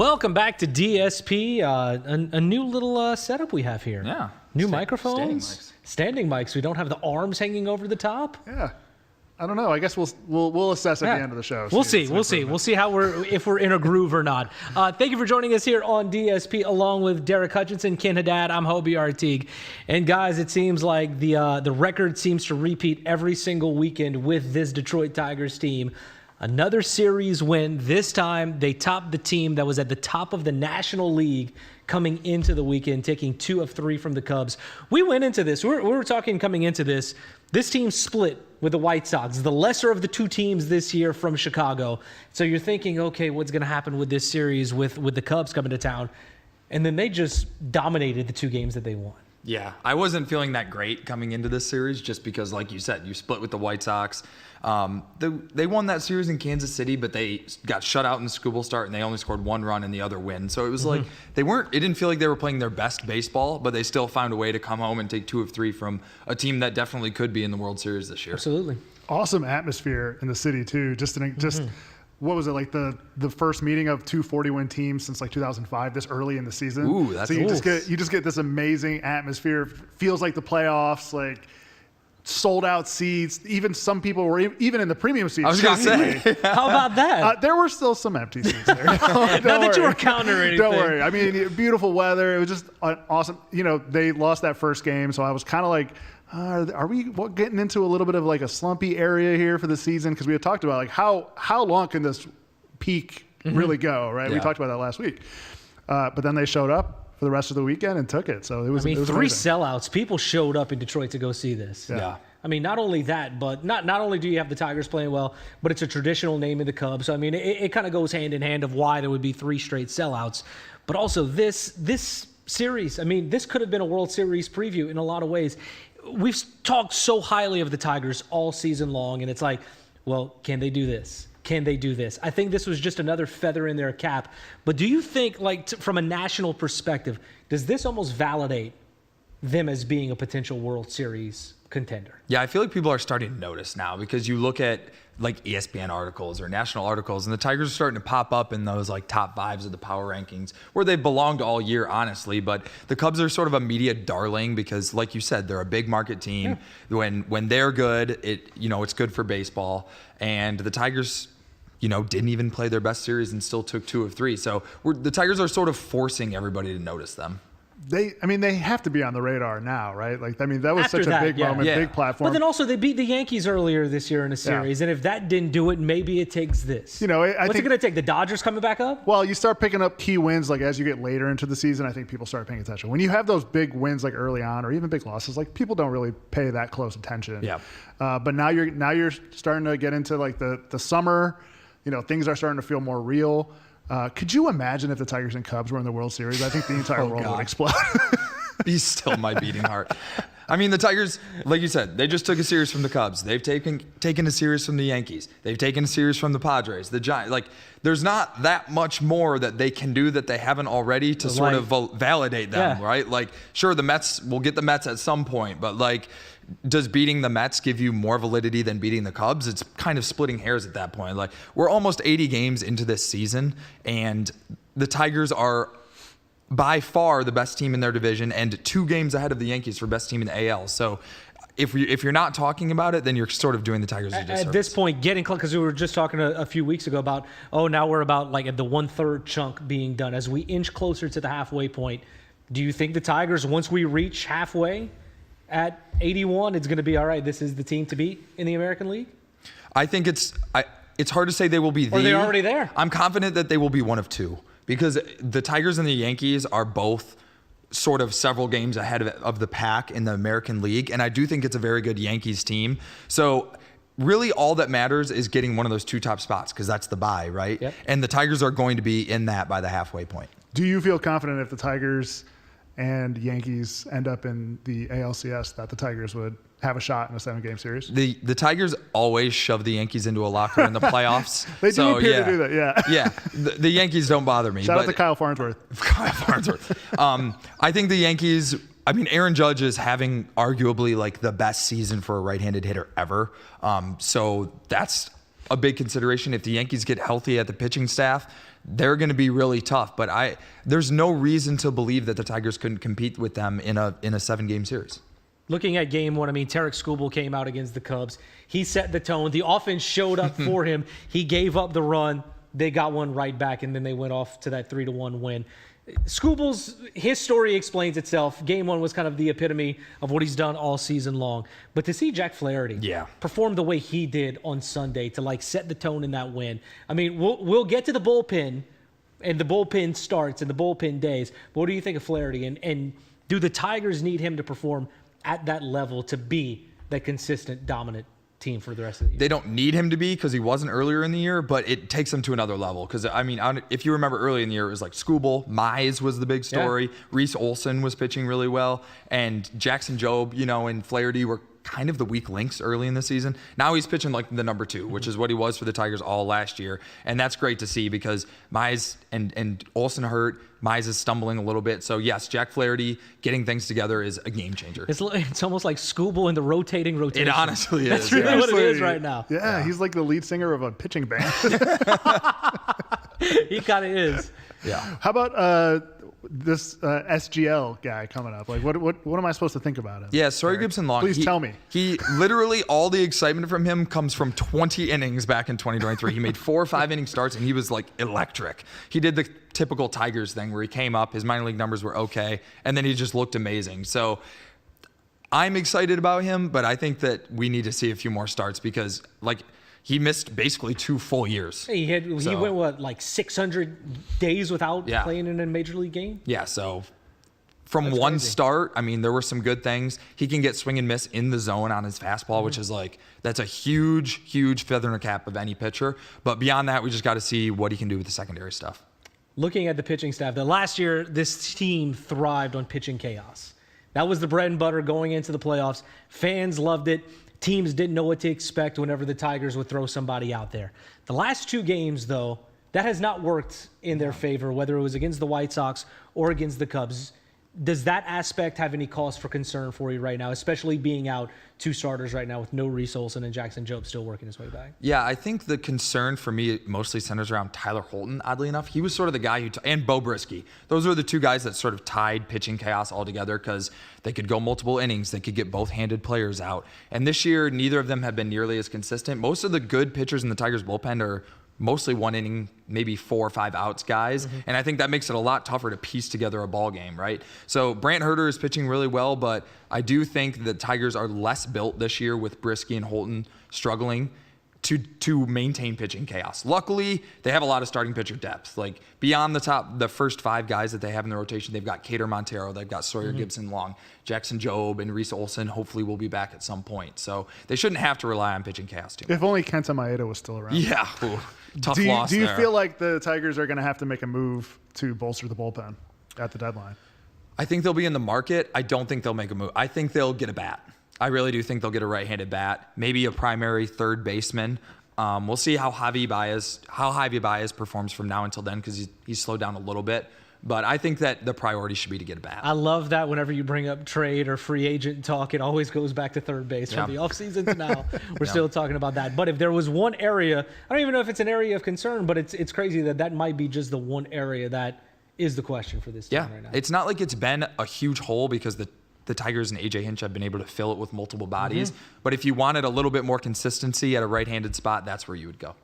Welcome back to DSP. A new little setup we have here. Yeah. New microphones. Standing mics. We don't have the arms hanging over the top. Yeah. I don't know. I guess we'll assess at the end of the show. We'll see. We'll see how if we're in a groove or not. Thank you for joining us here on DSP, along with Derek Hutchinson, Ken Haddad. I'm Hobie Artigue. And guys, it seems like the record seems to repeat every single weekend with this Detroit Tigers team. Another series win. This time they topped the team that was at the top of the National League coming into the weekend, taking 2 of 3 from the Cubs. We went into this. We were talking coming into this. This team split with the White Sox, the lesser of the two teams this year from Chicago. So you're thinking, okay, what's going to happen with this series with the Cubs coming to town? And then they just dominated the 2 games that they won. Yeah, I wasn't feeling that great coming into this series just because, like you said, you split with the White Sox. They won that series in Kansas City, but they got shut out in the scoreboard start, and they only scored 1 run in the other win. So it was like it didn't feel like they were playing their best baseball, but they still found a way to come home and take 2 of 3 from a team that definitely could be in the World Series this year. Absolutely. Awesome atmosphere in the city, too. What was it, like the first meeting of 2 40-win teams since like 2005 this early in the season? Ooh, that's so you just get this amazing atmosphere. Feels like the playoffs, like sold out seats. Even some people were even in the premium seats. I was going to say. How about that? There were still some empty seats there. Not that you were counting or anything. Don't worry. I mean, beautiful weather. It was just awesome. You know, they lost that first game, so I was kind of like, are we getting into a little bit of like a slumpy area here for the season? Because we had talked about like how long can this peak really go, right? Yeah. We talked about that last week. But then they showed up for the rest of the weekend and took it. So it was. I mean, it was 3 amazing. sellouts. People showed up in Detroit to go see this. Yeah. I mean, not only that, but not only do you have the Tigers playing well, but it's a traditional name in the Cubs. So, I mean, it kind of goes hand in hand of why there would be 3 straight sellouts. But also this series, I mean, this could have been a World Series preview in a lot of ways. We've talked so highly of the Tigers all season long, and it's like, well, can they do this? Can they do this? I think this was just another feather in their cap. But do you think, like, from a national perspective, does this almost validate them as being a potential World Series contender? Yeah, I feel like people are starting to notice now because you look at like ESPN articles or national articles, and the Tigers are starting to pop up in those like top 5s of the power rankings where they've belonged all year, honestly. But the Cubs are sort of a media darling because, like you said, they're a big market team. Yeah. When they're good, it's good for baseball. And the Tigers, didn't even play their best series and still took 2 of 3. So the Tigers are sort of forcing everybody to notice them. They have to be on the radar now, right? Like, I mean, that was After such a big moment, big platform. But then also they beat the Yankees earlier this year in a series, and if that didn't do it, maybe it takes this. I What's think it going to take? The Dodgers coming back up? Well, you start picking up key wins like as you get later into the season. I think people start paying attention. When you have those big wins like early on, or even big losses, like people don't really pay that close attention. Yeah. But now you're starting to get into like the summer. Things are starting to feel more real. Could you imagine if the Tigers and Cubs were in the World Series? I think the entire world would explode. Be still my beating heart. I mean, the Tigers, like you said, they just took a series from the Cubs. They've taken a series from the Yankees. They've taken a series from the Padres, the Giants. Like, there's not that much more that they can do that they haven't already to sort of validate them, right? Like, sure, the Mets, we'll get the Mets at some point, but like, does beating the Mets give you more validity than beating the Cubs? It's kind of splitting hairs at that point. Like, we're almost 80 games into this season, and the Tigers are by far the best team in their division and 2 games ahead of the Yankees for best team in the AL. So if you're not talking about it, then you're sort of doing the Tigers a disservice. At this point, getting close, because we were just talking a few weeks ago about, now we're about like at the 1/3 chunk being done. As we inch closer to the halfway point, do you think the Tigers, once we reach halfway at 81, it's going to be, all right, this is the team to beat in the American League? I think it's hard to say they will be Or they're already there. I'm confident that they will be one of 2. Because the Tigers and the Yankees are both sort of several games ahead of the pack in the American League. And I do think it's a very good Yankees team. So really all that matters is getting one of those 2 top spots because that's the bye, right? Yep. And the Tigers are going to be in that by the halfway point. Do you feel confident if the Tigers and Yankees end up in the ALCS that the Tigers would have a shot in a 7-game series? The Tigers always shove the Yankees into a locker in the playoffs. They do appear to do that, yeah. Yeah, the Yankees don't bother me. Shout out to Kyle Farnsworth. Kyle Farnsworth. I think the Yankees, Aaron Judge is having arguably like the best season for a right-handed hitter ever. So that's a big consideration. If the Yankees get healthy at the pitching staff, they're going to be really tough. But there's no reason to believe that the Tigers couldn't compete with them in a 7-game series. Looking at game one, I mean, Tarek Skubal came out against the Cubs. He set the tone. The offense showed up for him. He gave up the run. They got one right back, and then they went off to that 3-1 win. His story explains itself. Game one was kind of the epitome of what he's done all season long. But to see Jack Flaherty perform the way he did on Sunday to like set the tone in that win. I mean, we'll get to the bullpen and the bullpen starts and the bullpen days. But what do you think of Flaherty? And do the Tigers need him to perform at that level to be that consistent, dominant team for the rest of the year? They don't need him to be because he wasn't earlier in the year, but it takes him to another level. Because, I mean, if you remember early in the year, it was like Skubal, Mize was the big story. Yeah. Reese Olson was pitching really well. And Jackson Jobe, and Flaherty were kind of the weak links early in the season. Now he's pitching like the number 2, which is what he was for the Tigers all last year. And that's great to see because Mize and Olson hurt. Mize is stumbling a little bit. So, yes, Jack Flaherty getting things together is a game changer. It's almost like Skubal in the rotating rotation. It honestly is. That's really what it is right now. Yeah, he's like the lead singer of a pitching band. He kind of is. Yeah. How about this SGL guy coming up? Like, what am I supposed to think about him? Yeah, Sawyer Gibson-Long. Please tell me. He literally, all the excitement from him comes from 20 innings back in 2023. He made 4 or 5 inning starts, and he was like electric. He did the typical Tigers thing where he came up, his minor league numbers were okay, and then he just looked amazing. So I'm excited about him, but I think that we need to see a few more starts because, he missed basically 2 full years. He went 600 days without playing in a major league game? Yeah, so from one start, I mean, there were some good things. He can get swing and miss in the zone on his fastball, which is that's a huge, huge feather in the cap of any pitcher. But beyond that, we just got to see what he can do with the secondary stuff. Looking at the pitching staff, last year, this team thrived on pitching chaos. That was the bread and butter going into the playoffs. Fans loved it. Teams didn't know what to expect whenever the Tigers would throw somebody out there. The last 2 games, though, that has not worked in their favor, whether it was against the White Sox or against the Cubs. Does that aspect have any cause for concern for you right now, especially being out 2 starters right now with no Reese Olson and Jackson Jobe still working his way back? Yeah, I think the concern for me mostly centers around Tyler Holton, oddly enough. He was sort of the guy and Bo Brisky. Those were the 2 guys that sort of tied pitching chaos all together because they could go multiple innings. They could get both-handed players out. And this year, neither of them have been nearly as consistent. Most of the good pitchers in the Tigers bullpen are mostly 1 inning, maybe 4 or 5 outs guys. And I think that makes it a lot tougher to piece together a ball game, right? So Brant Herter is pitching really well, but I do think the Tigers are less built this year with Brisky and Holton struggling to maintain pitching chaos. Luckily, they have a lot of starting pitcher depth. Like beyond the first 5 guys that they have in the rotation, they've got Cater Montero, they've got Sawyer Gibson-Long, Jackson Jobe, and Reese Olson hopefully will be back at some point. So they shouldn't have to rely on pitching chaos too much. If only Kenta Maeda was still around. Yeah. Ooh, tough loss there. Do you feel like the Tigers are going to have to make a move to bolster the bullpen at the deadline? I think they'll be in the market. I don't think they'll make a move. I think they'll get a bat. I really do think they'll get a right-handed bat, maybe a primary third baseman. We'll see how Javi Baez performs from now until then because he's slowed down a little bit. But I think that the priority should be to get a bat. I love that whenever you bring up trade or free agent talk, it always goes back to third base from the offseason to now. We're still talking about that. But if there was one area, I don't even know if it's an area of concern, but it's crazy that might be just the one area that is the question for this team right now. It's not like it's been a huge hole because the Tigers and A.J. Hinch have been able to fill it with multiple bodies. But if you wanted a little bit more consistency at a right-handed spot, that's where you would go.